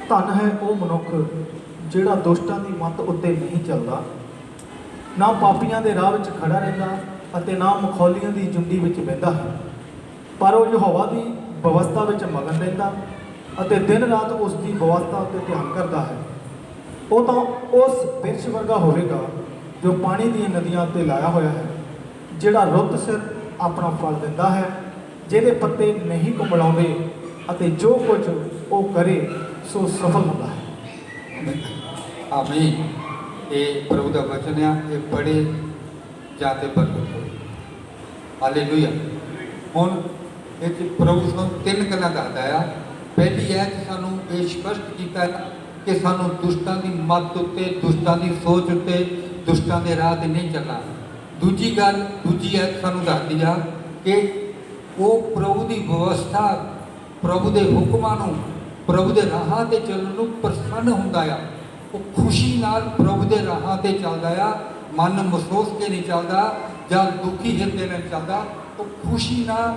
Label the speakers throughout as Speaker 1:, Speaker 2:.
Speaker 1: ਧਨ ਹੈ ਉਹ ਮਨੁੱਖ ਜਿਹੜਾ ਦੁਸ਼ਟਾਂ ਦੀ ਮੱਤ ਉੱਤੇ ਨਹੀਂ ਚੱਲਦਾ, ਨਾ ਪਾਪੀਆਂ ਦੇ ਰਾਹ ਵਿੱਚ ਖੜਾ ਰਹਿੰਦਾ ਅਤੇ ਨਾ ਮਖੌਲੀਆਂ ਦੀ ਜੁੰਡੀ ਵਿੱਚ ਬਹਿੰਦਾ ਹੈ, ਪਰ ਉਹ ਯਹੋਵਾ ਦੀ ਵਿਵਸਥਾ ਵਿੱਚ ਮਗਨ ਰਹਿੰਦਾ ਅਤੇ ਦਿਨ ਰਾਤ ਉਸ ਦੀ ਵਿਵਸਥਾ ਉੱਤੇ ਧਿਆਨ ਕਰਦਾ ਹੈ। ਉਹ ਤਾਂ ਉਸ ਬਿਰਛ ਵਰਗਾ ਹੋਵੇਗਾ ਜੋ ਪਾਣੀ ਦੀਆਂ ਨਦੀਆਂ ਉੱਤੇ ਲਾਇਆ ਹੋਇਆ ਹੈ, ਜਿਹੜਾ ਰੁੱਤ ਸਿਰ ਆਪਣਾ ਫਲ ਦਿੰਦਾ ਹੈ, ਜਿਹਦੇ ਪੱਤੇ ਨਹੀਂ ਕੁੰਮਲਾਉਂਦੇ ਅਤੇ ਜੋ ਕੁਝ ਉਹ ਕਰੇ ਸੋ ਸਫਲ ਹੁੰਦਾ ਹੈ।
Speaker 2: आमीन। ये प्रभु का वचन है, ये पढ़े जाते बरकत हो। हालेलुया। हुण इह प्रभु सानूं तीन गल्लां दसदा है। पहली है कि सानूं ये स्पष्ट कीता है कि सानूं दुष्टां दी मत उत्ते, दुष्टां दी सोच उत्ते, दुष्टां दे राह ते नहीं चलना। दूजी गल दूजी है सानूं दसदी आ कि वो प्रभु की व्यवस्था, प्रभु के हुक्मां नूं, प्रभु के राहां ते चलण नूं प्रसन्न हुंदा आ। वो खुशी नाल प्रभु के राहां ते चलदा आ, मन महसूस के नहीं चलता जां दुखी हिरदे नहीं चलता। वो खुशी नाल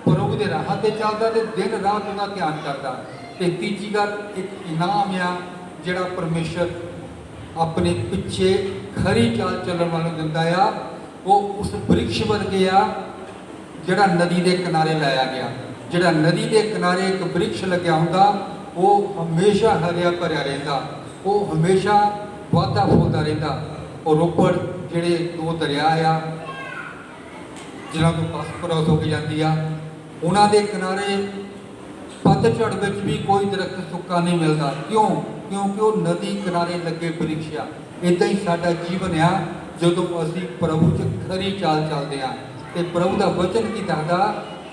Speaker 2: प्रभु के राहां ते चलदा ते दिन रात उहदा ध्यान करदा। ते तीजी गल एक इनाम आ जिहड़ा परमेश्वर अपने पिछे खरी चाल चलण वालों दिंदा आ। वो उस वृक्ष वर्गे आ जिहड़ा नदी के किनारे लाया गया। जिहड़ा नदी के किनारे एक वृक्ष लग्या हुंदा वो हमेशा हरिया भरिया रहिंदा, वो हमेशा वाधा फुलदा रहिंदा। और रोपड़ जिहड़े दो दरिया आ जिन्हां तो बस क्रॉस हो के जाती आ, उन्हां दे किनारे पतझड़ विच भी कोई दरख्त सुक्का नहीं मिलता। क्यों? क्योंकि वो नदी किनारे लगे वृक्ष आ। इदां ही साडा जीवन आ जदों असीं प्रभु च खरी चाल चलदे आ। ते प्रभु का वचन की दसदा,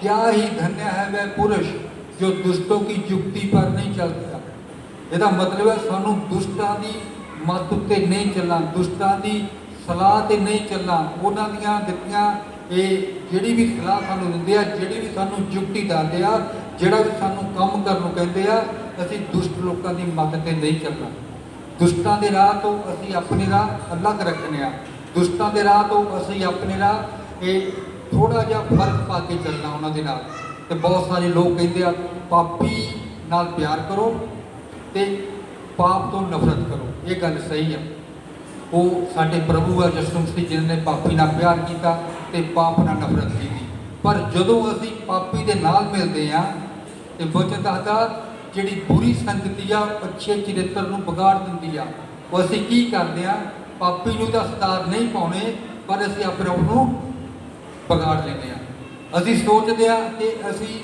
Speaker 2: क्या ही धन्य है वह पुरुष जो दुष्टों की युक्ति पर नहीं चलता। ਇਹਦਾ मतलब है सानू दुष्टां दी मत उत्ते नहीं चलना, दुष्टां दी सलाह ते नहीं चलना। उन्हां दियां दित्तियां ये जिहड़ी भी सलाह सानू दिंदे आ, जिहड़ी भी सानू युक्ति दसदे आ, जिहड़ा भी सानू काम करन नूं कहंदे आ, असीं दुष्ट लोकां दी मत ते नहीं चलना। दुष्टां दे राह तो असीं अपने राह अलग रखने आ। दुष्टां दे राह तो असीं अपने राह ये थोड़ा जिहा फर्क पा के चलना उन्हां दे नाल। ते बहुत सारे लोग कहंदे आ पापी नाल प्यार करो ते पाप तो नफरत करो। ये गल सही है। वो साडे प्रभु आ यसू मसीह जिन्होंने पापी नाल प्यार किया ते पाप नाल नफरत की। पर जदों असीं पापी दे नाल मिलदे आ ते वचन दसदा जिहड़ी बुरी संगति आ अच्छे चरित्र नूं बिगाड़ दिंदी आ। वो असीं की करदे आ, पापी नूं तां सतार नहीं पाउणे पर असीं अपने आप नूं बिगाड़ लैंदे आ। असीं सोचदे आ कि असीं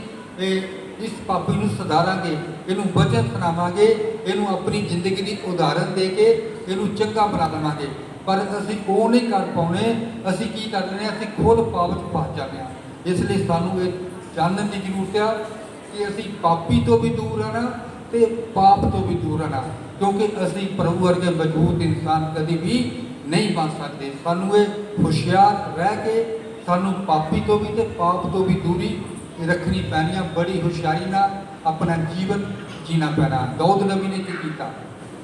Speaker 2: इस पापी नूं सुधारांगे, इहनूं वचन सुणावांगे, इहनूं अपनी जिंदगी की उदाहरण दे के इहनूं चंगा बना देवांगे। पर असीं वो नहीं कर पाउने। असीं की करदे ने, असीं खुद पाप च फस जांदे आ। इसलिए सानूं ये जानने की जरूरत आ कि असीं पापी तो भी दूर रहना ते पाप तो भी दूर रहना, क्योंकि असीं प्रभु वर्गे मजबूत इंसान कभी भी नहीं बन सकते। सानूं ये होशियार रह के सानूं पापी तो भी ते पाप तो भी दूरी रखनी पैनी, बड़ी होशियारी नाल अपना जीवन जीना पैना। दाऊद नबी ने की किया,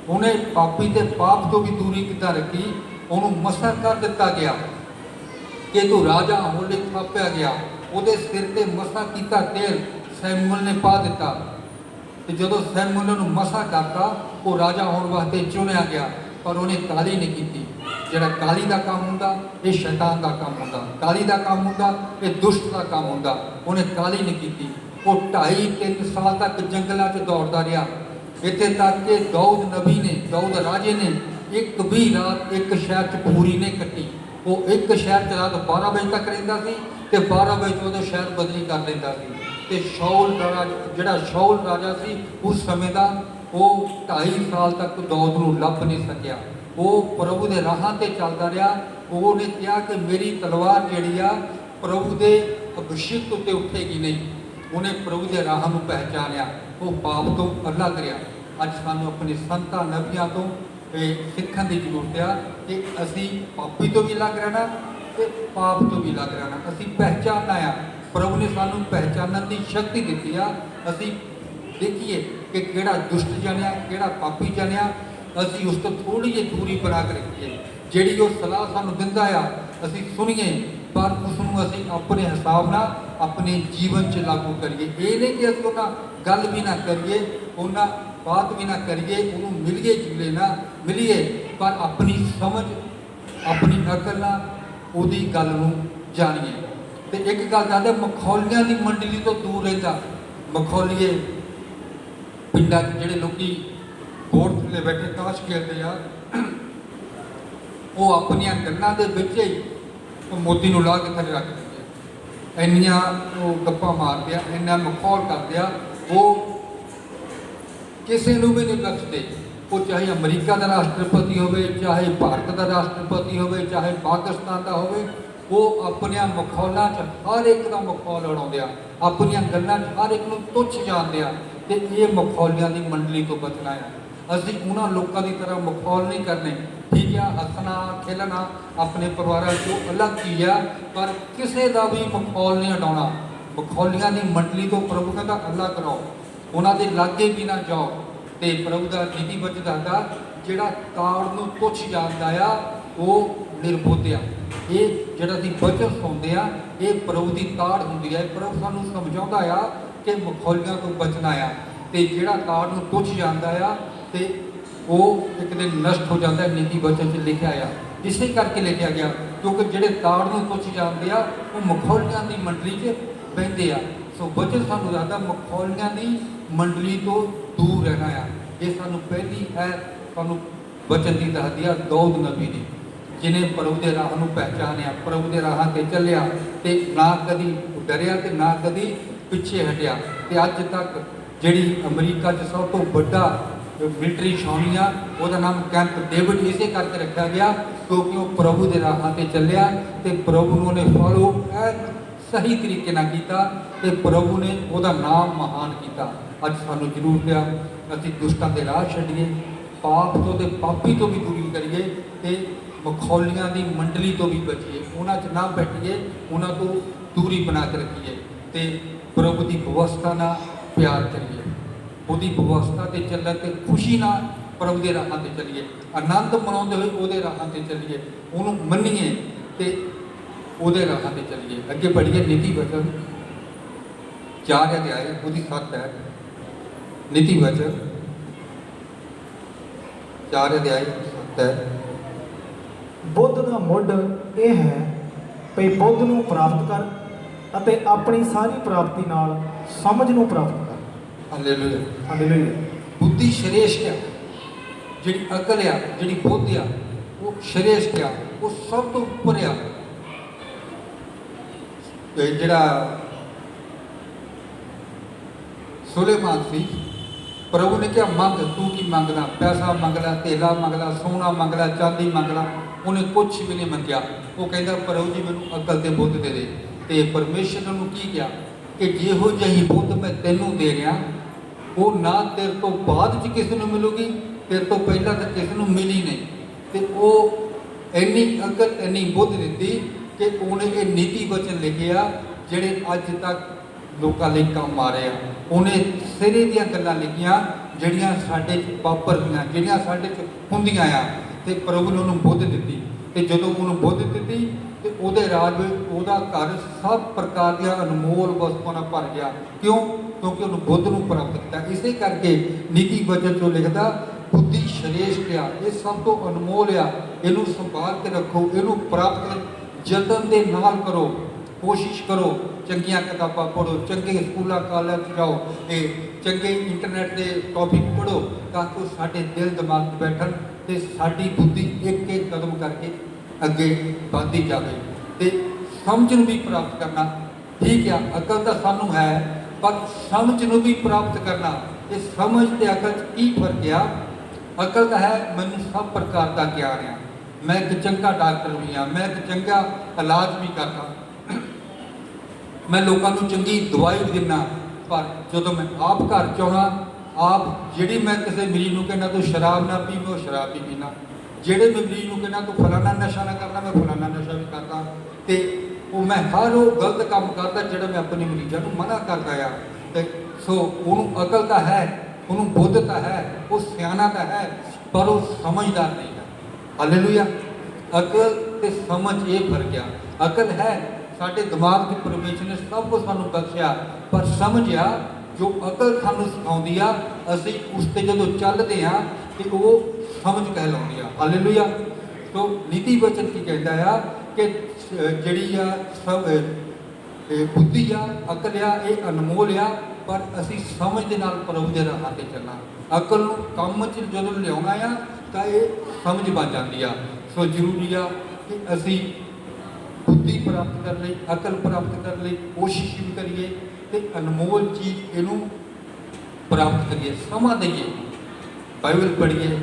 Speaker 2: उन्हें पापी ते पाप तो भी दूरी किद्दां रखी। उन्होंने मसा कर दिता गया कि तू राजा होने लई थापिया गया। उहदे सिर ते मसा कीता तेल सैमुअल ने पा दिता। ते जदों सैमुअल नूं मसा करता वो राजा होने वास्ते चुनिया गया, पर उन्हें काली नहीं की। जिहड़ा काली का काम हुंदा ये शैतान का काम हुंदा, काली का काम हुंदा ये दुष्ट का काम हुंदा। उन्हें काली नहीं की। वो 2.5-3 साल तक जंगलों च दौड़ता रहा, इत्थे तक कि दाऊद नबी ने, दाऊद राजे ने एक भी रात एक शहर च पूरी नहीं कट्टी। वो एक शहर च रात 12 बजे तक रहिंदा सी ते 12 बजे उहदा शहर बदली कर लैंदा सी। ते शाऊल जिहड़ा शाऊल राजा सी उस समय का वो 2.5 साल तक दाऊद नूं लभ नहीं सकिया। वो प्रभु के राहां ते चलदा रहा। उन्हें कहा कि मेरी तलवार जिहड़ी आ प्रभु के अभिषेक उत्ते उठेगी नहीं। उन्हें प्रभु के राह नूं पहचानिया, वो पाप तो अलग रहा। अज सानूं अपने संतां नबियां तो सीखण की जरूरत आ कि असीं पापी तो भी अलग रहना ते पाप तो भी अलग रहना। असीं पहचानना आ, प्रभु ने सानूं पहचानण की शक्ति दित्ती आ। असीं देखिए कि किहड़ा दुष्ट जनिया किहड़ा पापी जनिया, असीं उस तो थोड़ी जी दूरी बना के रखिए। जिहड़ी वो सलाह सानूं दिंदा आ असीं सुनीए, पर उसनूं असीं अपने हिसाब नाल अपने जीवन च लागू करिए। ये नहीं कि असीं उन्हां गल भी ना करिए, उन्हां बात भी ना करिए, उन्होंने मिलिए जुले ना मिलिए, पर अपनी समझ अपनी अकल ਨਾਲ ਉਹਦੀ ਗੱਲ ਨੂੰ ਜਾਣੀਏ। ਤੇ ਇੱਕ ਗੱਲ ਦੱਸਦਾ, ਮਖੌਲੀਆਂ ਦੀ ਮੰਡਲੀ ਤੋਂ ਦੂਰ ਰਹਿੰਦਾ। ਮਖੌਲੀਏ ਪਿੰਡਾਂ 'ਚ ਜਿਹੜੇ ਲੋਕੀ ਬੋਰਡ ਥੱਲੇ ਬੈਠੇ ਤਾਸ਼ ਖੇਡਦੇ ਆ, ਉਹ ਆਪਣੀਆਂ ਗੱਲਾਂ ਦੇ ਵਿੱਚ ਹੀ ਉਹ ਮੋਤੀ ਨੂੰ ਲਾ ਕੇ ਥੱਲੇ ਰੱਖ ਦਿੰਦੇ ਆ। ਇੰਨੀਆਂ ਉਹ ਗੱਪਾਂ ਮਾਰਦੇ ਆ, ਇੰਨਾ ਮਖੌਲ ਕਰਦੇ ਆ, ਉਹ ਕਿਸੇ ਨੂੰ ਵੀ ਨਹੀਂ ਬਖਸ਼ਦੇ। ਉਹ ਚਾਹੇ ਅਮਰੀਕਾ ਦਾ ਰਾਸ਼ਟਰਪਤੀ ਹੋਵੇ, ਚਾਹੇ ਭਾਰਤ ਦਾ ਰਾਸ਼ਟਰਪਤੀ ਹੋਵੇ, ਚਾਹੇ ਪਾਕਿਸਤਾਨ ਦਾ ਹੋਵੇ, ਉਹ ਆਪਣੀਆਂ ਮਖੌਲਾਂ 'ਚ ਹਰ ਇੱਕ ਦਾ ਮਖੌਲ ਉਡਾਉਂਦੇ ਆ, ਆਪਣੀਆਂ ਗੱਲਾਂ 'ਚ ਹਰ ਇੱਕ ਨੂੰ ਤੁੱਛ ਜਾਣਦੇ ਆ। ਤੇ ਇਹ ਮਖੌਲੀਆਂ ਦੀ ਮੰਡਲੀ ਤੋਂ ਬਚਣਾ ਆ। ਅਸੀਂ ਉਹਨਾਂ ਲੋਕਾਂ ਦੀ ਤਰ੍ਹਾਂ ਮਖੌਲ ਨਹੀਂ ਕਰਨੇ, ਠੀਕ ਆ, ਹੱਸਣਾ ਖੇਲਣਾ ਆਪਣੇ ਪਰਿਵਾਰਾਂ 'ਚੋਂ ਅਲੱਗ ਚੀਜ਼ ਆ, ਪਰ ਕਿਸੇ ਦਾ ਵੀ ਮਖੌਲ ਨਹੀਂ ਉਡਾਉਣਾ। ਮਖੌਲੀਆਂ ਦੀ ਮੰਡਲੀ ਤੋਂ ਪ੍ਰਭੂ ਕਹਿੰਦਾ ਅਲੱਗ ਰਹੋ, ਉਹਨਾਂ ਦੇ ਲਾਗੇ ਵੀ ਨਾ ਜਾਓ। ਤੇ ਪ੍ਰਭੂ ਦਾ ਨੀਤੀ ਵਚਨ ਦੱਸਦਾ, ਜਿਹੜਾ ਤਾੜ ਨੂੰ ਤੁੱਛ ਜਾਣਦਾ ਆ ਉਹ ਨਿਰਬੁੱਧ ਆ। ਇਹ ਜਿਹੜਾ ਅਸੀਂ ਵਚਨ ਸੁਣਦੇ ਆ, ਇਹ ਪ੍ਰਭੂ ਦੀ ਤਾੜ ਹੁੰਦੀ ਹੈ। ਪ੍ਰਭੂ ਸਾਨੂੰ ਸਮਝਾਉਂਦਾ ਆ ਕਿ ਮਖੌਲੀਆਂ ਤੋਂ ਬਚਣਾ ਆ। ਤੇ ਜਿਹੜਾ ਤਾੜ ਨੂੰ ਤੁੱਛ ਜਾਣਦਾ ਆ ਤੇ ਉਹ ਇੱਕ ਦਿਨ ਨਸ਼ਟ ਹੋ ਜਾਂਦਾ। ਨੀਤੀ ਵਚਨ 'ਚ ਲਿਖਿਆ ਆ, ਇਸੇ ਕਰਕੇ ਲਿਖਿਆ ਗਿਆ, ਕਿਉਂਕਿ ਜਿਹੜੇ ਤਾੜ ਨੂੰ ਤੁੱਛ ਜਾਣਦੇ ਆ ਉਹ ਮਖੌਲੀਆਂ ਦੀ ਮੰਡਲੀ 'ਚ ਬਹਿੰਦੇ ਆ। ਸੋ ਵਚਨ ਸਾਨੂੰ ਦੱਸਦਾ ਮਖੌਲੀਆਂ ਦੀ ਮੰਡਲੀ ਤੋਂ दूर रहना आ। ये सानू पहली है सानू वचन की दसदी आ दाऊद नबी ने, जिन्हें प्रभु के राह को पहचानिया, प्रभु के राह से चलिया, तो ना कभी डरिया तो ना कभी पिछे हटिया। तो अज तक जी अमरीका सब तो बड़ा मिलिटरी छाउनी आ, उसका नाम कैंप डेविड इसे करके रखा गया, क्योंकि वह प्रभु के राह से चलिया तो प्रभु ने फॉलो सही तरीके ना किया, तो प्रभु ने उसका नाम महान किया। अज सानू जरूरत आ असीं दुष्टां दे राह छड्डीए, पाप तो ते पापी तो भी दूरी करिए, ते मखौलियां दी मंडली तो भी बचीए, उन्हां च ना बैठिए, उन्हां तो दूरी बना के रखिए, ते प्रभु की व्यवस्था नाल प्यार करिए, उहदी व्यवस्था ते चलण ते खुशी नाल प्रभु के राह ते चलिए, आनंद मनाउंदे होए उहदे राह ते चलिए, उहनूं मन्नीए ते उहदे राह ते चलिए। अगे बढ़िए नीति वचन 4 अध्याय उहदी 7 है। नीति वचन 4 अध्याय 7 है।
Speaker 1: बुद्ध का मुੱਢ ਇਹ ਹੈ ਭਈ ਬੁੱਧ ਨੂੰ ਪ੍ਰਾਪਤ ਕਰ ਅਤੇ ਆਪਣੀ ਸਾਰੀ ਪ੍ਰਾਪਤੀ ਨਾਲ ਸਮਝ ਨੂੰ ਪ੍ਰਾਪਤ ਕਰ।
Speaker 2: Hallelujah
Speaker 1: hallelujah.
Speaker 2: बुद्धि श्रेष्ठ आ, जी अकल आ, जी बुद्ध आ, वो श्रेष्ठ आ, वो सब तो उपर आ। जिहड़ा सुलेमान सी, प्रभु ने क्या मंग, तू की मंगना, पैसा मंगला, तेला मंगला, सोना मंगला, चांदी मंगला, उन्हें कुछ भी नहीं मंगया। वो कहता प्रभु जी मैनू अकल ते बुद्ध दे दे। ते परमेश्वर ने की किया कि जिहो जी बुद्ध मैं तेनू दे रहा, वो ना तेरे तो बाद च किसी को मिलूगी, तेरे तो पहला तो किसी को मिली नहीं। तो वो इन्नी अकल इन्नी बुद्ध दी कि उन्हें ये नीति वचन लिखे आ जिहड़े अज तक लोगों लिए काम आ रहे हैं। उन्हें सिरे दियां गल्लां लिखियां जिहड़ियां साडे च वापरदियां, जिहड़ियां साडे च हुंदियां आ। ते प्रभु ने उन्होंने बुद्ध दी, ते जदों उन्होंने बुद्ध दी तो उहदे राज उहदा घर सब प्रकार दियां अनमोल वस्तुआं नाल भर गया। क्यों? क्योंकि उन्होंने बुद्ध नूं प्राप्त किया। इसे करके नीति वचन चों लिखदा बुद्धि श्रेष्ठ आ, ये सब तो अनमोल आ, इहनूं संभाल के रखो, इहनूं प्राप्त कर जतन दे नाल करो, कोशिश करो, चंगियां किताबां पढ़ो, चंगे स्कूलों कॉलेज जाओ, ये चंगे इंटरनेट के टॉपिक पढ़ो, ताकि साढ़े दिल दिमाग बैठन तो साड़ी बुद्धि एक एक कदम करके अगे बढ़ती जाए। तो समझ भी प्राप्त करना ठीक है, अकल तो सानू है, पर समझ भी प्राप्त करना, ये समझ ते अकल की फर्क आ? अकल तो है मैनू सब प्रकार का ज्ञान है, मैं एक चंगा डॉक्टर भी हाँ, मैं एक चंगा इलाज भी करता, मैं लोगों को चंगी दवाई भी दिना। पर जो मैं आप घर चाहना, आप जी मैं किसी मरीज को कहना तो शराब ना पी, मैं शराब भी पीना, जेड़े मैं मरीज को कहना तो फलाना नशा ना करना, मैं फलाना नशा भी करता। तो वो मैं हर वो गलत काम करता जो मैं अपने मरीजों को मना करता आ। तो सो उन्होंने अकल तो है, उन्होंने बुद्ध तो है, वो सियाना तो है, पर वो समझदार नहीं है। हालेलुया। अकल ते समझ ये फर्क आ। अकल है साढ़े दिमाग के परमेश्वर ने सब कुछ सानू बख्शिया, पर समझ आ ਜੋ ਅਕਲ ਸਾਨੂੰ ਸਿਖਾਉਂਦੀ ਆ, ਅਸੀਂ ਉਸ 'ਤੇ ਜਦੋਂ ਚੱਲਦੇ ਹਾਂ ਤੇ ਉਹ ਸਮਝ ਕਹਿਲਾਉਂਦੀ ਆ। ਹਾਲੇਲੂਇਆ। ਸੋ ਨੀਤੀ ਵਚਨ ਕੀ ਕਹਿੰਦਾ ਆ ਕਿ ਜਿਹੜੀ ਆ ਸਭ ਬੁੱਧੀ ਆ, ਅਕਲ ਆ, ਇਹ ਅਨਮੋਲ ਆ, ਪਰ ਅਸੀਂ ਸਮਝ ਦੇ ਨਾਲ ਪ੍ਰਭੂ ਦੇ ਰਾਹਾਂ 'ਤੇ ਚੱਲਣਾ। ਅਕਲ ਨੂੰ ਕੰਮ 'ਚ ਜਦੋਂ ਲਿਆਉਣਾ ਆ ਤਾਂ ਇਹ ਸਮਝ ਬਣ ਜਾਂਦੀ ਆ। ਸੋ ਜ਼ਰੂਰੀ ਆ ਕਿ ਅਸੀਂ ਬੁੱਧੀ ਪ੍ਰਾਪਤ ਕਰਨ ਲਈ, ਅਕਲ ਪ੍ਰਾਪਤ ਕਰਨ ਲਈ ਕੋਸ਼ਿਸ਼ ਵੀ ਕਰੀਏ ਤੇ ਅਨਮੋਲ ਚੀਜ਼ ਇਹਨੂੰ ਪ੍ਰਾਪਤ ਕਰੀਏ, ਸਮਾਂ ਦਈਏ, ਬਾਈਬਲ ਪੜ੍ਹੀਏ,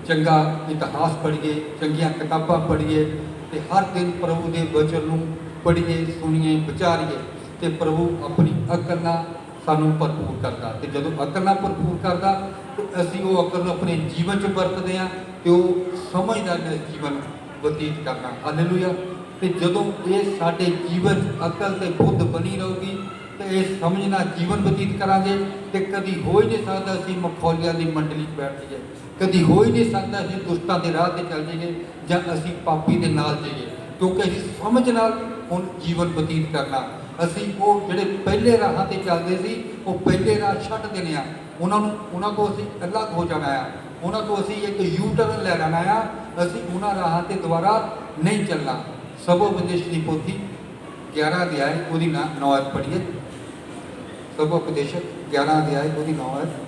Speaker 2: ਚੰਗਾ ਇਤਿਹਾਸ ਪੜ੍ਹੀਏ, ਚੰਗੀਆਂ ਕਿਤਾਬਾਂ ਪੜ੍ਹੀਏ ਤੇ ਹਰ ਦਿਨ ਪ੍ਰਭੂ ਦੇ ਵਚਨ ਨੂੰ ਪੜ੍ਹੀਏ, ਸੁਣੀਏ, ਵਿਚਾਰੀਏ ਤੇ ਪ੍ਰਭੂ ਆਪਣੀ ਅਕਲ ਨਾਲ ਸਾਨੂੰ ਭਰਪੂਰ ਕਰਦਾ। ਤੇ ਜਦੋਂ ਅਕਲ ਨਾਲ ਭਰਪੂਰ ਕਰਦਾ ਤੇ ਅਸੀਂ ਉਹ ਅਕਲ ਨੂੰ ਆਪਣੇ ਜੀਵਨ 'ਚ ਵਰਤਦੇ ਹਾਂ ਤੇ ਉਹ ਸਮਝਦਾਰ ਨਾਲ ਜੀਵਨ ਬਤੀਤ ਕਰਨਾ। ਹਾਲੇਲੂਇਆ। ਤੇ ਜਦੋਂ ਇਹ ਸਾਡੇ ਜੀਵਨ ਅਕਲ ਤੇ ਬੁੱਧ ਬਣੀ ਰਹੂਗੀ ਤੇ ਇਹ ਸਮਝਣਾ ਜੀਵਨ ਬਤੀਤ ਕਰਾਂਗੇ ਤੇ ਕਦੀ ਹੋ ਹੀ ਨਹੀਂ ਸਕਦਾ ਅਸੀਂ ਮਖੌਲੀਆਂ ਦੀ ਮੰਡਲੀ 'ਚ ਬੈਠ ਜਾਈਏ, ਕਦੀ ਹੋ ਹੀ ਨਹੀਂ ਸਕਦਾ ਅਸੀਂ ਦੁਸ਼ਟਾਂ ਦੇ ਰਾਹ 'ਤੇ ਚੱਲ ਜਾਈਏ ਜਾਂ ਅਸੀਂ ਪਾਪੀ ਦੇ ਨਾਲ ਜਾਈਏ, ਕਿਉਂਕਿ ਅਸੀਂ ਸਮਝ ਨਾਲ ਹੁਣ ਜੀਵਨ ਬਤੀਤ ਕਰਨਾ। ਅਸੀਂ ਉਹ ਜਿਹੜੇ ਪਹਿਲੇ ਰਾਹਾਂ 'ਤੇ ਚੱਲਦੇ ਸੀ ਉਹ ਪਹਿਲੇ ਰਾਹ ਛੱਡ ਦੇਣੇ ਆ, ਉਹਨਾਂ ਤੋਂ ਅਸੀਂ ਅਲੱਗ ਹੋ ਜਾਣਾ ਆ, ਉਹਨਾਂ ਤੋਂ ਅਸੀਂ ਇੱਕ ਯੂ ਟਰਨ ਲੈ ਲੈਣਾ ਆ। ਅਸੀਂ ਉਹਨਾਂ ਰਾਹਾਂ 'ਤੇ ਦੁਬਾਰਾ ਨਹੀਂ ਚੱਲਣਾ। ਸਭੋ ਉਪਦੇਸ਼ ਦੀ ਪੋਥੀ 11 ਅਧਿਆਇ ਉਹਦੀ 9 ਆਇਤ ਪੜ੍ਹੀਏ। ਸਭੋ ਉਪਦੇਸ਼ਕ 11 ਅਧਿਆਇ ਉਹਦੀ 9 ਆਇਤ।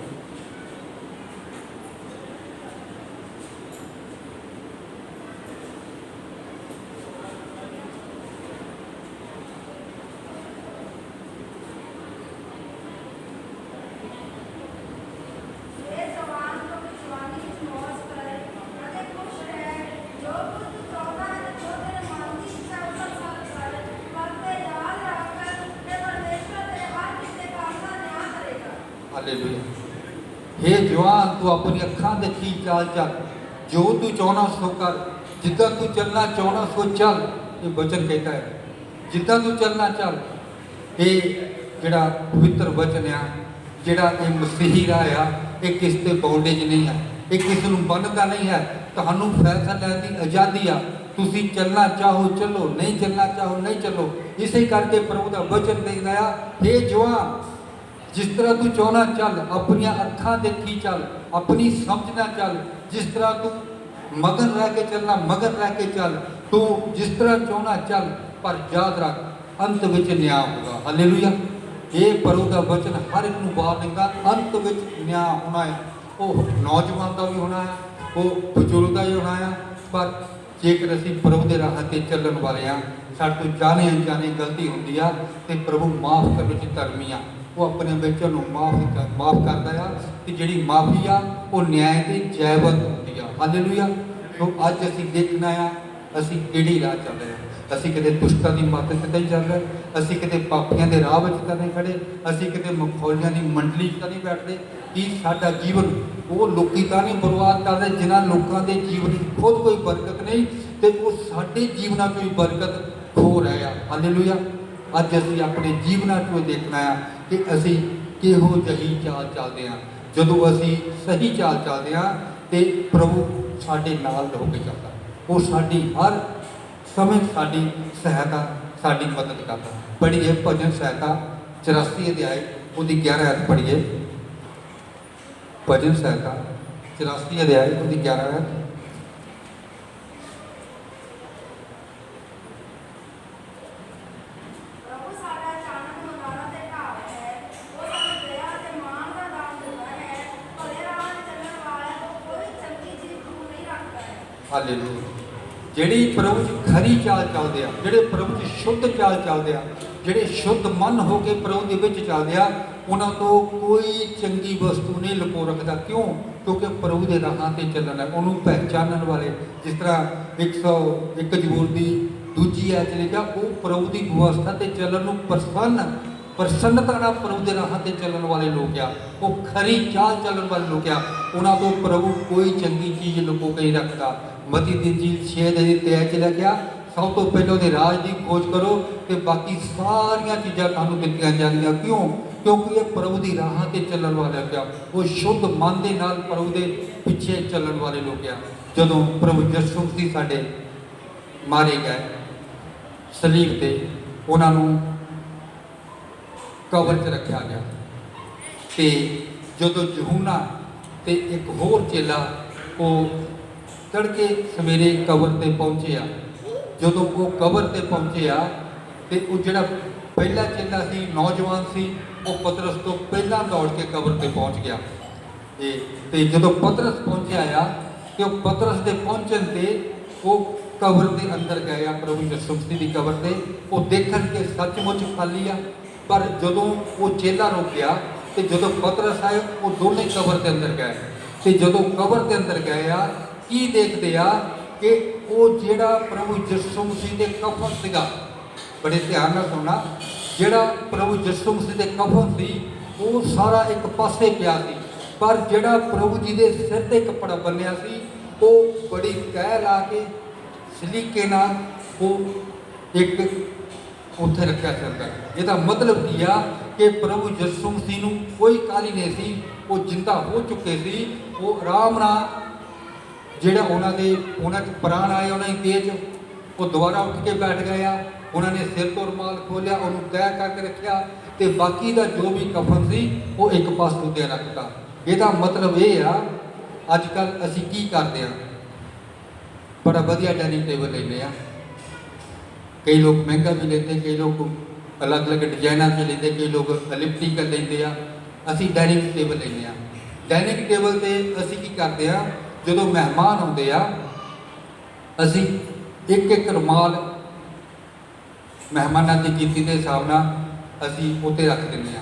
Speaker 2: ਹਾਲੇਲੂਇਆ। हे जवान, तू अपनी अखां देखी चाल चल, जो तू चाहना सो कर, जिद्दां तू चलना चाहना सो चल। ये वचन कहता है जिद्दां तू चलना चल। ये जिहड़ा पवित्र वचन आ, जिहड़ा ये मसीही राह आ, ये किस ते बाउंडेज नहीं है, ये किस नूं बन्नदा नहीं है। तुहानूं फैसला लैण दी आज़ादी आ, तुसीं चलना चाहो चलो, नहीं चलना चाहो नहीं चलो। इसे करके प्रभु का वचन कहता है, हे जवान, जिस तरह तू चाहना चल, अपन अखा देखी चल, अपनी समझना चल, जिस तरह तू मगन रह के चलना मगन रह के चल, तू जिस तरह चाहना चल, पर याद रख अंत विच न्याय होगा। हालेलुया। ये प्रभु का वचन हर एक नूं वार्निंग दा, अंत विच न्याय होना है। वो नौजवान का भी होना है, वो बजुर्ग का भी होना है, पर जेकर असीं प्रभु के राह ते चलण वाले हाँ, साडे तों जाने अनजाने गलती हुंदी आ ते प्रभु माफ़ करने च धर्मी आ। वो अपने बच्चों को माफ़ करता है कि जी माफ़ी आ वो न्याय की जयवत होती है। हालेलुया। तो अज असीं देखना आ असीं किहड़ी राह चल रहे हैं। असीं किते दुष्टां दी मत ते नहीं चल रहे, असीं किते पापियां दे राह विच तां नहीं खड़े, असीं किते मखौलियां दी मंडली च तां नहीं बैठदे। कि साडा जीवन वो लोकी तां नहीं बर्बाद कर रहे जिन्हां लोकां दे जीवन खुद कोई बरकत नहीं ते वो साडे जीवनां चों ही बरकत खो रहे आ। हालेलुया। अज असीं अपने जीवनां चों देखना आ कि असी किहो जही चाल चलते हैं। जदों असी सही चाल चलते हैं तो प्रभु साडे नाल होके चलता, वो साडी हर समय साडी सहायता साडी मदद करता। पढ़िए भजन सहायता 84 अध्याय उसकी 11 आयत पढ़िए। भजन सहायता 84 अध्याय उसकी 11 आयत। हालेलुया। ਜਿਹੜੀ ਪ੍ਰਭੂ ਦੀ ਖਰੀ ਚਾਲ ਚੱਲਦੇ ਆ, ਜਿਹੜੇ ਪ੍ਰਭੂ ਦੀ ਸ਼ੁੱਧ ਚਾਲ ਚੱਲਦੇ ਆ, ਜਿਹੜੇ ਸ਼ੁੱਧ ਮਨ ਹੋ ਕੇ ਪ੍ਰਭੂ ਦੇ ਵਿੱਚ ਚੱਲਦੇ ਆ, ਉਹਨਾਂ ਤੋਂ ਕੋਈ ਚੰਗੀ ਵਸਤੂ ਨਹੀਂ ਲੁਕੋ ਰੱਖਦਾ। ਕਿਉਂ? ਕਿਉਂਕਿ ਪ੍ਰਭੂ ਦੇ ਰਾਹਾਂ 'ਤੇ ਚੱਲਣਾ, ਉਹਨੂੰ ਪਹਿਚਾਨਣ ਵਾਲੇ। ਜਿਸ ਤਰ੍ਹਾਂ 101 ਜ਼ਬੂਰ ਦੀ 2 ਆਇਤ ਲਿਖਿਆ, ਉਹ ਪ੍ਰਭੂ ਦੀ ਵਿਵਸਥਾ 'ਤੇ ਚੱਲਣ ਨੂੰ ਪ੍ਰਸੰਨਤਾ ਨਾਲ ਪ੍ਰਭੂ ਦੇ ਰਾਹਾਂ 'ਤੇ ਚੱਲਣ ਵਾਲੇ ਲੋਕ ਆ, ਉਹ ਖਰੀ ਚਾਲ ਚੱਲਣ ਵਾਲੇ ਲੋਕ ਆ। ਉਹਨਾਂ ਤੋਂ ਪ੍ਰਭੂ ਕੋਈ ਚੰਗੀ ਚੀਜ਼ ਲੁਕੋ ਕੇ ਨਹੀਂ ਰੱਖਦਾ। ਮਤੀ ਦੀ ਚੀਜ਼ 6 ਦੇ 3 'ਚ ਲਿਖਿਆ, ਸਭ ਤੋਂ ਪਹਿਲਾਂ ਉਹਦੇ ਰਾਜ ਦੀ ਖੋਜ ਕਰੋ ਤੇ ਬਾਕੀ ਸਾਰੀਆਂ ਚੀਜ਼ਾਂ ਤੁਹਾਨੂੰ ਦਿੱਤੀਆਂ ਜਾਣਗੀਆਂ। ਕਿਉਂ? ਕਿਉਂਕਿ ਇਹ ਪ੍ਰਭੂ ਦੀ ਰਾਹਾਂ 'ਤੇ ਚੱਲਣ ਵਾਲੇ ਲੋਕ ਆ, ਉਹ ਸ਼ੁੱਧ ਮਨ ਦੇ ਨਾਲ ਪ੍ਰਭੂ ਦੇ ਪਿੱਛੇ ਚੱਲਣ ਵਾਲੇ ਲੋਕ ਆ। ਜਦੋਂ ਪ੍ਰਭੂ ਯਿਸੂ ਮਸੀਹ ਸਾਡੇ ਮਾਰੇ ਗਏ ਸਲੀਬ 'ਤੇ, ਉਹਨਾਂ ਨੂੰ ਕਬਰ 'ਚ ਰੱਖਿਆ ਗਿਆ ਤੇ ਜਦੋਂ ਯਹੂਨਾ ਤੇ ਇੱਕ ਹੋਰ ਚੇਲਾ ਉਹ ਤੜਕੇ ਸਵੇਰੇ ਕਬਰ ਤੇ ਪਹੁੰਚਿਆ। ਜਦੋਂ ਉਹ ਕਬਰ ਤੇ ਪਹੁੰਚਿਆ ਤੇ ਉਹ ਜਿਹੜਾ ਪਹਿਲਾ ਚੇਲਾ ਸੀ, ਨੌਜਵਾਨ ਸੀ, ਉਹ ਪਤਰਸ ਤੋਂ ਪਹਿਲਾਂ ਦੌੜ ਕੇ ਕਬਰ ਤੇ ਪਹੁੰਚ ਗਿਆ। ਤੇ ਜਦੋਂ ਪਤਰਸ ਪਹੁੰਚਿਆ ਆ ਤੇ ਉਹ ਪਤਰਸ ਦੇ ਪਹੁੰਚਣ ਤੇ ਉਹ ਕਬਰ ਦੇ ਅੰਦਰ ਗਏ ਆ, ਪ੍ਰਭੂ ਯਿਸੂ ਮਸੀਹ ਦੀ ਕਬਰ ਤੇ। ਉਹ ਦੇਖਣ ਕਿ ਸੱਚਮੁੱਚ ਖਾਲੀ ਆ। ਪਰ ਜਦੋਂ ਉਹ ਚੇਲਾ ਰੁਕ ਗਿਆ ਤੇ ਜਦੋਂ ਪਤਰਸ ਆਏ, ਉਹ ਦੋਨੇ ਕਬਰ ਦੇ ਅੰਦਰ ਗਏ। ਤੇ ਜਦੋਂ ਕਬਰ ਦੇ ਅੰਦਰ ਗਏ ਆ, ਕੀ ਦੇਖਦੇ ਆ ਕਿ ਉਹ ਜਿਹੜਾ ਪ੍ਰਭੂ ਯਿਸੂ ਮਸੀਹ ਦੇ ਕਫਨ ਸੀਗਾ, ਬੜੇ ਧਿਆਨ ਨਾਲ ਸੁਣਨਾ, ਜਿਹੜਾ ਪ੍ਰਭੂ ਯਿਸੂ ਮਸੀਹ ਦੇ ਕਫਨ ਸੀ ਉਹ ਸਾਰਾ ਇੱਕ ਪਾਸੇ ਪਿਆ ਸੀ। ਪਰ ਜਿਹੜਾ ਪ੍ਰਭੂ ਜੀ ਦੇ ਸਿਰ ਤੇ ਕੱਪੜਾ ਬੰਨਿਆ ਸੀ ਉਹ ਬੜੀ ਕਹਿ ਲਾ ਕੇ ਸਲੀਕੇ ਨਾਲ ਉਹ ਇੱਕ ਉੱਥੇ ਰੱਖਿਆ ਜਾਂਦਾ। ਇਹਦਾ ਮਤਲਬ ਕੀ ਆ ਕਿ ਪ੍ਰਭੂ ਯਿਸੂ ਮਸੀਹ ਨੂੰ ਕੋਈ ਕਾਹਲੀ ਨਹੀਂ ਸੀ, ਉਹ ਜਿੰਦਾ ਹੋ ਚੁੱਕੇ ਸੀ। ਉਹ ਆਰਾਮ ਨਾਲ ਜਿਹੜਾ ਉਹਨਾਂ 'ਚ ਪ੍ਰਾਣ ਆਏ, ਉਹਨਾਂ ਦੀ ਦੇਹ 'ਚ, ਉਹ ਦੁਬਾਰਾ ਉੱਠ ਕੇ ਬੈਠ ਗਏ ਆ। ਉਹਨਾਂ ਨੇ ਸਿਰ ਤੋਂ ਰੁਮਾਲ ਖੋਲਿਆ, ਉਹਨੂੰ ਤੈਅ ਕਰਕੇ ਰੱਖਿਆ ਤੇ ਬਾਕੀ ਦਾ ਜੋ ਵੀ ਕਫਨ ਸੀ ਉਹ ਇੱਕ ਪਾਸੇ ਉੱਤੇ ਰੱਖਤਾ। ਇਹਦਾ ਮਤਲਬ ਇਹ ਆ ਅੱਜ ਕੱਲ੍ਹ ਅਸੀਂ ਕੀ ਕਰਦੇ ਹਾਂ, ਬੜਾ ਵਧੀਆ ਡਾਈਨਿੰਗ ਟੇਬਲ ਲੈਂਦੇ ਆ। ਕਈ ਲੋਕ ਮਹਿੰਗਾ ਵੀ ਲੈਂਦੇ, ਕਈ ਲੋਕ ਅਲੱਗ-ਅਲੱਗ ਡਿਜ਼ਾਈਨਾਂ 'ਚ ਲੈਂਦੇ, ਕਈ ਲੋਕ ਐਲਿਪਟੀਕਲ ਲੈਂਦੇ ਆ। ਅਸੀਂ ਡਾਈਨਿੰਗ ਟੇਬਲ ਲੈਂਦੇ ਆ। ਡਾਈਨਿੰਗ ਟੇਬਲ 'ਤੇ ਅਸੀਂ ਕੀ ਕਰਦੇ ਆ, ਜਦੋਂ ਮਹਿਮਾਨ ਆਉਂਦੇ ਆ ਅਸੀਂ ਇੱਕ ਰੁਮਾਲ ਮਹਿਮਾਨਾਂ ਦੀ ਗਿਣਤੀ ਦੇ ਹਿਸਾਬ ਨਾਲ ਅਸੀਂ ਉੱਤੇ ਰੱਖ ਦਿੰਦੇ ਆ।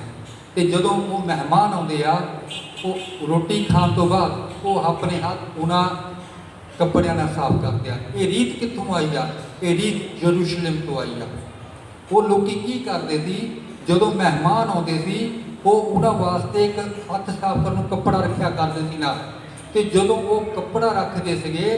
Speaker 2: ਤੇ ਜਦੋਂ ਉਹ ਮਹਿਮਾਨ ਆਉਂਦੇ ਆ, ਉਹ ਰੋਟੀ ਖਾਣ ਤੋਂ ਬਾਅਦ ਉਹ ਆਪਣੇ ਹੱਥ ਉਹਨਾਂ ਕੱਪੜਿਆਂ ਨਾਲ ਸਾਫ਼ ਕਰਦੇ ਆ। ਇਹ ਰੀਤ ਕਿੱਥੋਂ ਆਈ ਆ? ਇਹ ਰੀਤ ਯਰੂਸ਼ਲਮ ਤੋਂ ਆਈ ਆ। ਉਹ ਲੋਕੀ ਕੀ ਕਰਦੇ ਸੀ, ਜਦੋਂ ਮਹਿਮਾਨ ਆਉਂਦੇ ਸੀ ਉਹ ਉਹਨਾਂ ਵਾਸਤੇ ਇੱਕ ਹੱਥ ਸਾਫ਼ ਕਰਨ ਨੂੰ ਕੱਪੜਾ ਰੱਖਿਆ ਕਰਦੇ ਸੀ ਨਾਲ। ਤੇ ਜਦੋਂ ਉਹ ਕੱਪੜਾ ਰੱਖਦੇ ਸੀਗੇ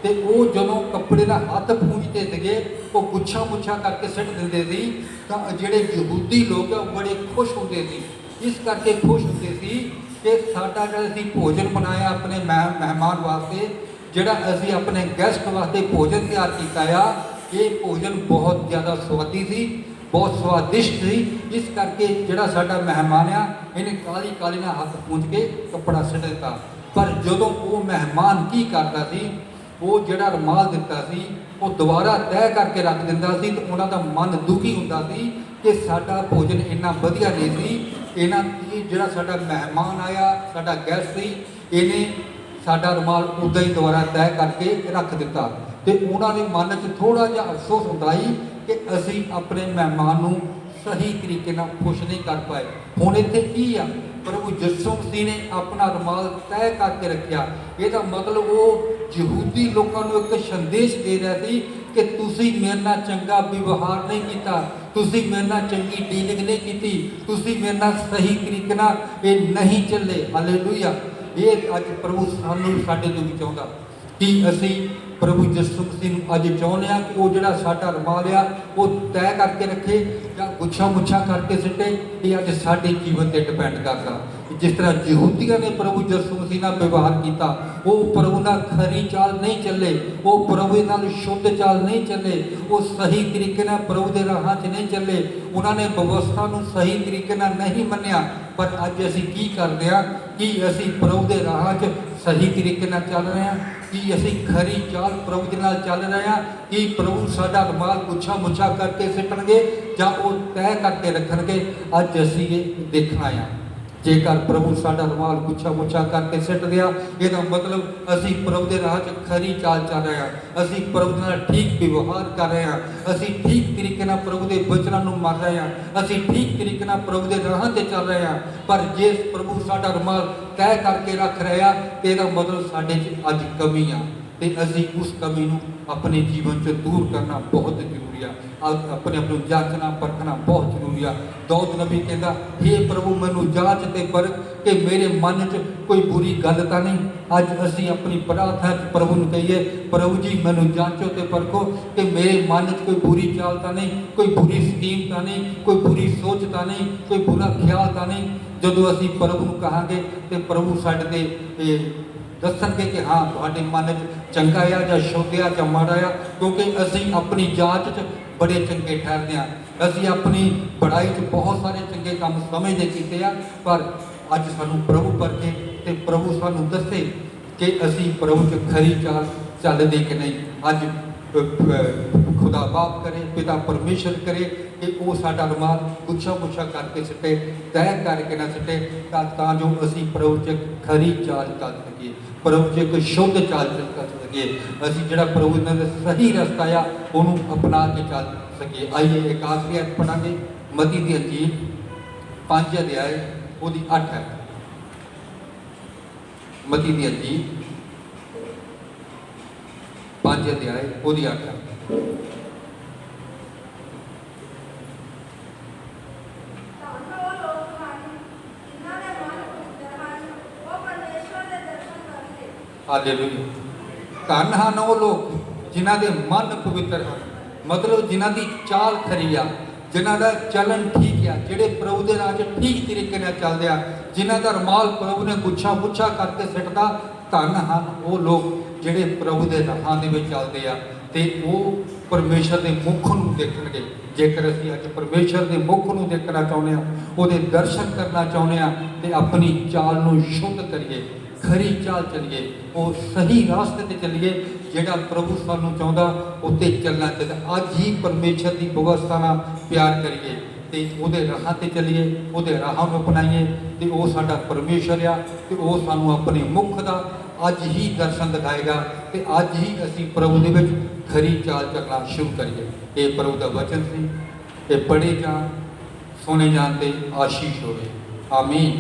Speaker 2: ਤੇ ਉਹ ਜਦੋਂ ਕੱਪੜੇ ਦਾ ਹੱਥ ਪੂੰਝਦੇ ਸੀਗੇ, ਉਹ ਗੁੱਛਾ ਮੁੱਛਾ ਕਰਕੇ ਸਿੱਟ ਦਿੰਦੇ ਸੀ। ਤਾਂ ਜਿਹੜੇ ਯਹੂਦੀ ਲੋਕ ਆ ਉਹ ਬੜੇ ਖੁਸ਼ ਹੁੰਦੇ ਸੀ। ਇਸ ਕਰਕੇ ਖੁਸ਼ ਹੁੰਦੇ ਸੀ ਕਿ ਸਾਡਾ ਜਿਹੜਾ ਅਸੀਂ ਭੋਜਨ ਬਣਾਇਆ ਆਪਣੇ ਮਹਿਮਾਨ ਵਾਸਤੇ, ਜਿਹੜਾ ਅਸੀਂ ਆਪਣੇ ਗੈਸਟ ਵਾਸਤੇ ਭੋਜਨ ਤਿਆਰ ਕੀਤਾ ਆ, ਇਹ ਭੋਜਨ ਬਹੁਤ ਜ਼ਿਆਦਾ ਸਵਾਦੀ ਸੀ, ਬਹੁਤ ਸਵਾਦਿਸ਼ਟ ਸੀ। ਇਸ ਕਰਕੇ ਜਿਹੜਾ ਸਾਡਾ ਮਹਿਮਾਨ ਆ, ਇਹਨੇ ਕਾਲੀ ਕਾਲੀ ਨਾਲ ਹੱਥ ਪੂੰਝ ਕੇ ਕੱਪੜਾ ਸਿੱਟ ਦਿੱਤਾ। ਪਰ ਜਦੋਂ ਉਹ ਮਹਿਮਾਨ ਕੀ ਕਰਦਾ ਸੀ, ਉਹ ਜਿਹੜਾ ਰੁਮਾਲ ਦਿੱਤਾ ਸੀ ਉਹ ਦੁਬਾਰਾ ਤੈਅ ਕਰਕੇ ਰੱਖ ਦਿੰਦਾ ਸੀ। ਤੇ ਉਹਨਾਂ ਦਾ ਮਨ ਦੁਖੀ ਹੁੰਦਾ ਸੀ ਕਿ ਸਾਡਾ ਭੋਜਨ ਇੰਨਾ ਵਧੀਆ ਨਹੀਂ ਸੀ, ਜਿਹੜਾ ਸਾਡਾ ਮਹਿਮਾਨ ਆਇਆ, ਸਾਡਾ ਗੈਸਟ ਸੀ, ਇਹਨੇ ਸਾਡਾ ਰੁਮਾਲ ਉੱਦਾਂ ਹੀ ਦੁਬਾਰਾ ਤੈਅ ਕਰਕੇ ਰੱਖ ਦਿੱਤਾ। ਤੇ ਉਹਨਾਂ ਦੇ ਮਨ 'ਚ ਥੋੜ੍ਹਾ ਜਿਹਾ ਅਫਸੋਸ ਹੁੰਦਾ ਸੀ ਕਿ ਅਸੀਂ ਆਪਣੇ ਮਹਿਮਾਨ ਨੂੰ ਸਹੀ ਤਰੀਕੇ ਨਾਲ ਖੁਸ਼ ਨਹੀਂ ਕਰ ਪਾਏ। ਹੁਣ ਇੱਥੇ ਕੀ ਆ, ਪ੍ਰਭੂ ਯਿਸੂ ਮਸੀਹ ਨੇ ਆਪਣਾ ਰੁਮਾਲ ਤੈਅ ਕਰਕੇ ਰੱਖਿਆ। ਇਹਦਾ ਮਤਲਬ ਉਹ ਯਹੂਦੀ ਲੋਕਾਂ ਨੂੰ ਇੱਕ ਸੰਦੇਸ਼ ਦੇ ਰਿਹਾ ਸੀ ਕਿ ਤੁਸੀਂ ਮੇਰੇ ਨਾਲ ਚੰਗਾ ਵਿਵਹਾਰ ਨਹੀਂ ਕੀਤਾ, ਤੁਸੀਂ ਮੇਰੇ ਨਾਲ ਚੰਗੀ ਡੀਲਿੰਗ ਨਹੀਂ ਕੀਤੀ, ਤੁਸੀਂ ਮੇਰੇ ਨਾਲ ਸਹੀ ਤਰੀਕੇ ਨਾਲ ਇਹ ਨਹੀਂ ਚੱਲੇ। ਹਾਲੇਲੂਇਆ। ਇਹ ਅੱਜ ਪ੍ਰਭੂ ਸਾਨੂੰ ਸਾਡੇ ਤੋਂ ਵੀ ਚਾਹੁੰਦਾ ਕਿ ਅਸੀਂ ਪ੍ਰਭੂ ਯਿਸੂ ਮਸੀਹ ਨੂੰ ਅੱਜ ਚਾਹੁੰਦੇ ਹਾਂ ਕਿ ਉਹ ਜਿਹੜਾ ਸਾਡਾ ਰੁਮਾਲ ਆ ਉਹ ਤੈਅ ਕਰਕੇ ਰੱਖੇ ਜਾਂ ਗੁੱਛਾ ਮੁੱਛਾ ਕਰਕੇ ਸਿੱਟੇ। ਇਹ ਅੱਜ ਸਾਡੇ ਜੀਵਨ 'ਤੇ ਡਿਪੈਂਡ ਕਰਦਾ। ਜਿਸ ਤਰ੍ਹਾਂ ਯਹੂਦੀਆਂ ਨੇ ਪ੍ਰਭੂ ਯਿਸੂ ਮਸੀਹ ਨਾਲ ਵਿਵਹਾਰ ਕੀਤਾ, ਉਹ ਪ੍ਰਭੂ ਨਾਲ ਖਰੀ ਚਾਲ ਨਹੀਂ ਚੱਲੇ, ਉਹ ਪ੍ਰਭੂ ਨਾਲ ਸ਼ੁੱਧ ਚਾਲ ਨਹੀਂ ਚੱਲੇ, ਉਹ ਸਹੀ ਤਰੀਕੇ ਨਾਲ ਪ੍ਰਭੂ ਦੇ ਰਾਹਾਂ 'ਚ ਨਹੀਂ ਚੱਲੇ, ਉਹਨਾਂ ਨੇ ਵਿਵਸਥਾ ਨੂੰ ਸਹੀ ਤਰੀਕੇ ਨਾਲ ਨਹੀਂ ਮੰਨਿਆ। ਪਰ ਅੱਜ ਅਸੀਂ ਕੀ ਕਰਦੇ ਹਾਂ ਕਿ ਅਸੀਂ ਪ੍ਰਭੂ ਦੇ ਰਾਹਾਂ 'ਚ ਸਹੀ ਤਰੀਕੇ ਨਾਲ ਚੱਲ ਰਹੇ ਹਾਂ, ਕਿ ਅਸੀਂ ਖਰੀ ਚਾਲ ਪ੍ਰਭੂ ਦੇ ਨਾਲ ਚੱਲ ਰਹੇ ਹਾਂ, ਕਿ ਪ੍ਰਭੂ ਸਾਡਾ ਰੁਮਾਲ ਗੁੱਛਾ ਮੁੱਛਾ ਕਰਕੇ ਸਿੱਟਣਗੇ ਜਾਂ ਉਹ ਤੈਅ ਕਰਕੇ ਰੱਖਣਗੇ। ਅੱਜ ਅਸੀਂ ਇਹ ਦੇਖਣਾ ਆ। ਜੇਕਰ ਪ੍ਰਭੂ ਸਾਡਾ ਰੁਮਾਲ ਗੁੱਛਾ ਮੁੱਛਾ ਕਰਕੇ ਸਿੱਟ ਦਿਆ, ਇਹਦਾ ਮਤਲਬ ਅਸੀਂ ਪ੍ਰਭੂ ਦੇ ਰਾਹ 'ਚ ਖਰੀ ਚਾਲ ਚੱਲ ਰਹੇ ਹਾਂ, ਅਸੀਂ ਪ੍ਰਭੂ ਦੇ ਨਾਲ ਠੀਕ ਵਿਵਹਾਰ ਕਰ ਰਹੇ ਹਾਂ, ਅਸੀਂ ਠੀਕ ਤਰੀਕੇ ਨਾਲ ਪ੍ਰਭੂ ਦੇ ਵਚਨਾਂ ਨੂੰ ਮੰਨ ਰਹੇ ਹਾਂ, ਅਸੀਂ ਠੀਕ ਤਰੀਕੇ ਨਾਲ ਪ੍ਰਭੂ ਦੇ ਰਾਹਾਂ 'ਤੇ ਚੱਲ ਰਹੇ ਹਾਂ। ਪਰ ਜੇ ਪ੍ਰਭੂ ਸਾਡਾ ਰੁਮਾਲ ਤੈਅ ਕਰਕੇ ਰੱਖ ਰਿਹਾ ਤੇ ਇਹਦਾ ਮਤਲਬ ਸਾਡੇ 'ਚ ਅੱਜ ਕਮੀ ਆ ਤੇ ਅਸੀਂ ਉਸ ਕਮੀ ਨੂੰ ਆਪਣੇ ਜੀਵਨ 'ਚ ਦੂਰ ਕਰਨਾ ਬਹੁਤ ਜ਼ਰੂਰੀ ਆ। ਆਪਣੇ ਆਪ ਨੂੰ ਜਾਂਚਣਾ ਪਰਖਣਾ ਬਹੁਤ ਜ਼ਰੂਰੀ ਆ। ਦਾਊਦ ਨਬੀ ਕਹਿੰਦਾ, ਹੇ ਪ੍ਰਭੂ ਮੈਨੂੰ ਜਾਂਚ ਤੇ ਪਰਖ ਕਿ ਮੇਰੇ ਮਨ 'ਚ ਕੋਈ ਬੁਰੀ ਗੱਲ ਤਾਂ ਨਹੀਂ। ਅੱਜ ਅਸੀਂ ਆਪਣੀ ਪ੍ਰਾਰਥਨਾ 'ਚ ਪ੍ਰਭੂ ਨੂੰ ਕਹੀਏ, ਪ੍ਰਭੂ ਜੀ ਮੈਨੂੰ ਜਾਂਚੋ ਤੇ ਪਰਖੋ ਕਿ ਮੇਰੇ ਮਨ 'ਚ ਕੋਈ ਬੁਰੀ ਚਾਲ ਤਾਂ ਨਹੀਂ, ਕੋਈ ਬੁਰੀ ਸਕੀਮ ਤਾਂ ਨਹੀਂ, ਕੋਈ ਬੁਰੀ ਸੋਚ ਤਾਂ ਨਹੀਂ, ਕੋਈ ਬੁਰਾ ਖਿਆਲ ਤਾਂ ਨਹੀਂ। ਜਦੋਂ ਅਸੀਂ ਪ੍ਰਭੂ ਨੂੰ ਕਹਾਂਗੇ ਤੇ ਪ੍ਰਭੂ ਸਾਡੇ ਤੇ ਦੱਸਣਗੇ ਕਿ ਹਾਂ ਤੁਹਾਡੇ ਮਨ 'ਚ ਚੰਗਾ ਆ ਜਾਂ ਸ਼ੁੱਧ ਆ ਜਾਂ ਮਾੜਾ ਆ, ਕਿਉਂਕਿ ਅਸੀਂ ਆਪਣੀ ਜਾਂਚ 'ਚ ਬੜੇ ਚੰਗੇ ਠਹਿਰਦੇ ਹਾਂ। ਅਸੀਂ ਆਪਣੀ ਪੜ੍ਹਾਈ 'ਚ ਬਹੁਤ ਸਾਰੇ ਚੰਗੇ ਕੰਮ ਸਮਝਦੇ ਕੀਤੇ ਆ, ਪਰ अज सानू प्रभु परखे ते प्रभु सानू दसे कि असी प्रभु च खरी चाल चलदे कि नहीं। अज खुदा बाप करे, पिता परमेश्वर करे कि वो साडा रुमाल गुच्छा गुच्छा करके सिटे, तय करके ना सिटे, तां जो असी प्रभु च खरी चाल चल सकीए, प्रभु च एक शुद्ध चाल चल सकीए, असी जिहड़ा प्रभु दा सही रस्ता आ उहनूं अपना के चल सकीए। आइए एक आखिरी अध्याय पढ़ांगे, मती दी अंजील 5 अध्याय ओहदी 8 है। मती दी अंजील 5 अध्याय ओहदी 8 है। हालेलुया। धन हन वो लोग जिन्हां दे मन पवित्र हैं, मतलब जिन्हां दी चाल खरी आ, जिन्हां दा चलन ठीक आ, जिहड़े प्रभु दे राह च ठीक तरीके नाल चलदे आ, जिन्हां दा रुमाल प्रभु ने गुच्छा गुच्छा करके सिटदा। धन हन वो लोग जिहड़े प्रभु दे राहां दे विच चलदे आ ते वो परमेश्वर दे मुख नूं देखणगे। जेकर असीं अज परमेश्वर दे मुख नूं देखना चाहुंदे आ, उहदे दर्शन करना चाहुंदे आ ते अपनी चाल नूं शुद्ध करिए, खरी चाल चलिए, वो सही रास्ते ते चलिए, जेड़ा प्रभु सानू चाहुंदा उत्ते चलना चाहिए। अज ही परमेश्वर की व्यवस्था नाल प्यार करिए ते उहदे राहां ते चलिए, उहदे राहां नूं अपनाइए ते वो साडा परमेश्वर आ ते वो सानू अपने मुख दा अज ही दर्शन दिखाएगा ते अज ही असी प्रभु दे विच खरी चाल चलना शुरू करिए। ये प्रभु दा वचन सी, ये पढ़े जान, सुने जान ते आशीष होवे। आमीन।